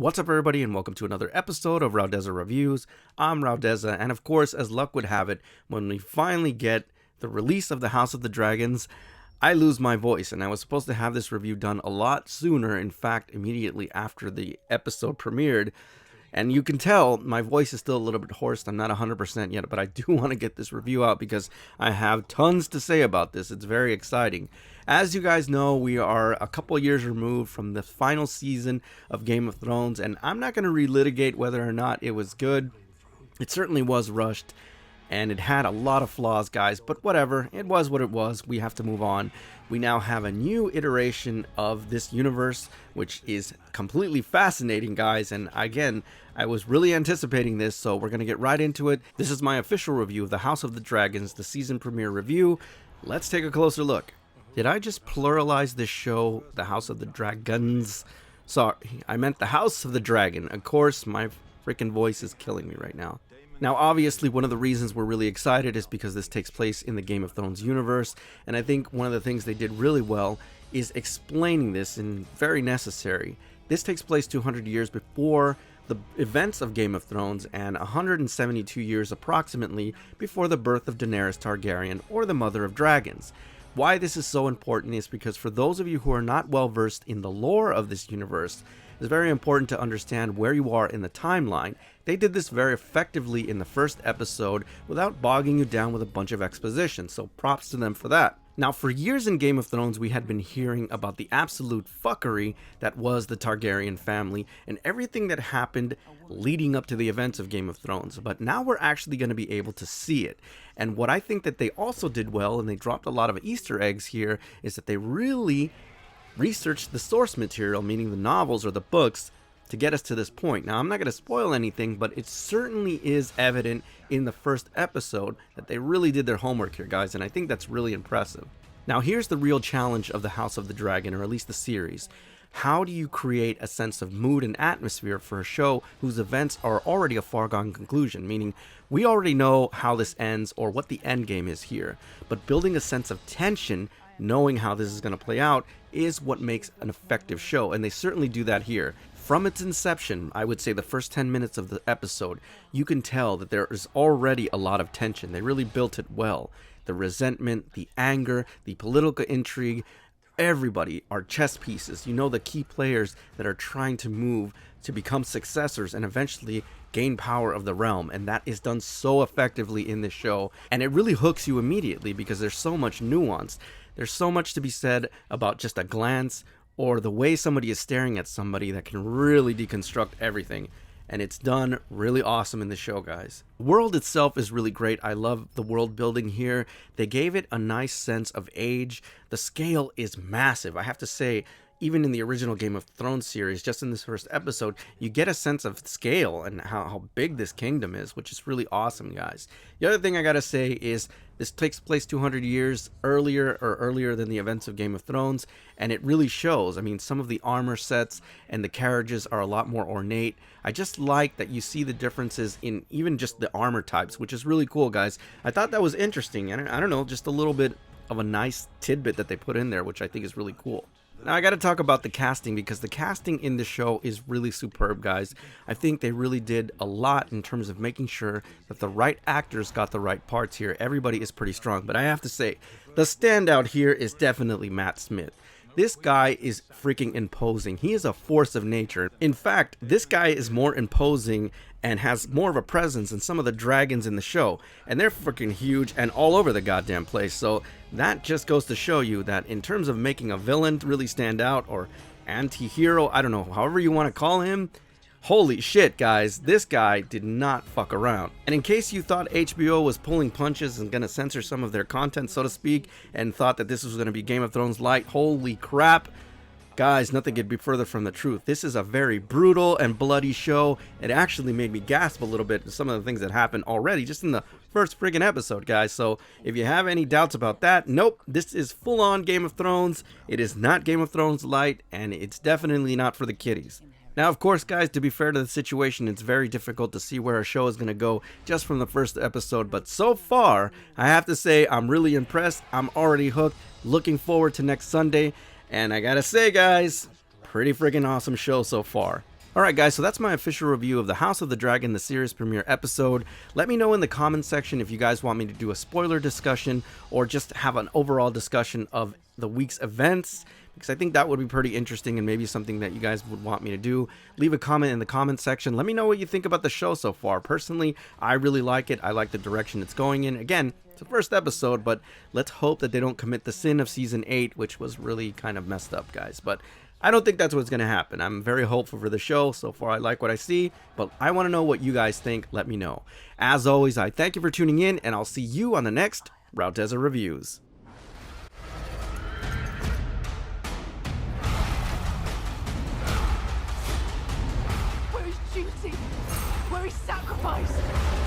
What's up, everybody, and welcome to another episode of Raudeza Reviews. I'm Raudeza, and of course, as luck would have it, when we finally get the release of the House of the Dragons, I lose my voice, and I was supposed to have this review done a lot sooner, in fact, immediately after the episode premiered. And you can tell my voice is still a little bit hoarse. I'm not 100% yet, but I do want to get this review out because I have tons to say about this. It's very exciting. As you guys know, we are a couple years removed from the final season of Game of Thrones, and I'm not going to relitigate whether or not it was good. It certainly was rushed, and it had a lot of flaws, guys, but whatever. It was what it was. We have to move on. We now have a new iteration of this universe, which is completely fascinating, guys, and again, I was really anticipating this, so we're going to get right into it. This is my official review of the House of the Dragons, the season premiere review. Let's take a closer look. Did I just pluralize this show, the House of the Dragons? Sorry, I meant the House of the Dragon. Of course, my freaking voice is killing me right now. Now, obviously, one of the reasons we're really excited is because this takes place in the Game of Thrones universe, and I think one of the things they did really well is explaining this, and very necessary. This takes place 200 years before the events of Game of Thrones and 172 years approximately before the birth of Daenerys Targaryen, or the Mother of Dragons. Why this is so important is because for those of you who are not well versed in the lore of this universe, it's very important to understand where you are in the timeline. They did this very effectively in the first episode without bogging you down with a bunch of exposition, so props to them for that. Now, for years in Game of Thrones, we had been hearing about the absolute fuckery that was the Targaryen family and everything that happened leading up to the events of Game of Thrones. But now we're actually going to be able to see it. And what I think that they also did well, and they dropped a lot of Easter eggs here, is that they really researched the source material, meaning the novels or the books, to get us to this point. Now, I'm not going to spoil anything, but it certainly is evident in the first episode that they really did their homework here, guys, and I think that's really impressive. Now, here's the real challenge of the House of the Dragon, or at least the series. How do you create a sense of mood and atmosphere for a show whose events are already a foregone conclusion? Meaning, we already know how this ends or what the end game is here, but building a sense of tension, knowing how this is going to play out, is what makes an effective show, and they certainly do that here. From its inception, I would say the first 10 minutes of the episode, you can tell that there is already a lot of tension. They really built it well. The resentment, the anger, the political intrigue, everybody are chess pieces. You know, the key players that are trying to move to become successors and eventually gain power of the realm, and that is done so effectively in this show, and it really hooks you immediately because there's so much nuance. There's so much to be said about just a glance or the way somebody is staring at somebody that can really deconstruct everything. And it's done really awesome in the show, guys. The world itself is really great. I love the world building here. They gave it a nice sense of age. The scale is massive. I have to say, even in the original Game of Thrones series, just in this first episode, you get a sense of scale and how big this kingdom is, which is really awesome, guys. The other thing I gotta say is this takes place 200 years earlier than the events of Game of Thrones, and it really shows. I mean, some of the armor sets and the carriages are a lot more ornate. I just like that you see the differences in even just the armor types, which is really cool, guys. I thought that was interesting, and I don't know, just a little bit of a nice tidbit that they put in there, which I think is really cool. Now, I got to talk about the casting because the casting in the show is really superb, guys. I think they really did a lot in terms of making sure that the right actors got the right parts here. Everybody is pretty strong, but I have to say, the standout here is definitely Matt Smith. This guy is freaking imposing. He is a force of nature. In fact, this guy is more imposing and has more of a presence than some of the dragons in the show. And they're freaking huge and all over the goddamn place. So that just goes to show you that in terms of making a villain really stand out, or anti-hero, I don't know, however you want to call him, holy shit, guys, this guy did not fuck around. And in case you thought HBO was pulling punches and gonna censor some of their content, so to speak, and thought that this was gonna be Game of Thrones light, holy crap. Guys, nothing could be further from the truth. This is a very brutal and bloody show. It actually made me gasp a little bit at some of the things that happened already just in the first friggin' episode, guys. So if you have any doubts about that, nope, this is full-on Game of Thrones. It is not Game of Thrones light, and it's definitely not for the kiddies. Now, of course, guys, to be fair to the situation, it's very difficult to see where a show is going to go just from the first episode. But so far, I have to say I'm really impressed. I'm already hooked. Looking forward to next Sunday. And I gotta say, guys, pretty freaking awesome show so far. Alright guys, so that's my official review of the House of the Dragon, the series premiere episode. Let me know in the comments section if you guys want me to do a spoiler discussion or just have an overall discussion of the week's events, because I think that would be pretty interesting and maybe something that you guys would want me to do. Leave a comment in the comment section. Let me know what you think about the show so far. Personally, I really like it. I like the direction it's going in. Again, it's the first episode, but let's hope that they don't commit the sin of season 8, which was really kind of messed up, guys. But I don't think that's what's going to happen. I'm very hopeful for the show. So far, I like what I see, but I want to know what you guys think. Let me know. As always, I thank you for tuning in, and I'll see you on the next Raudeza Reviews. Where is duty? Where is sacrifice?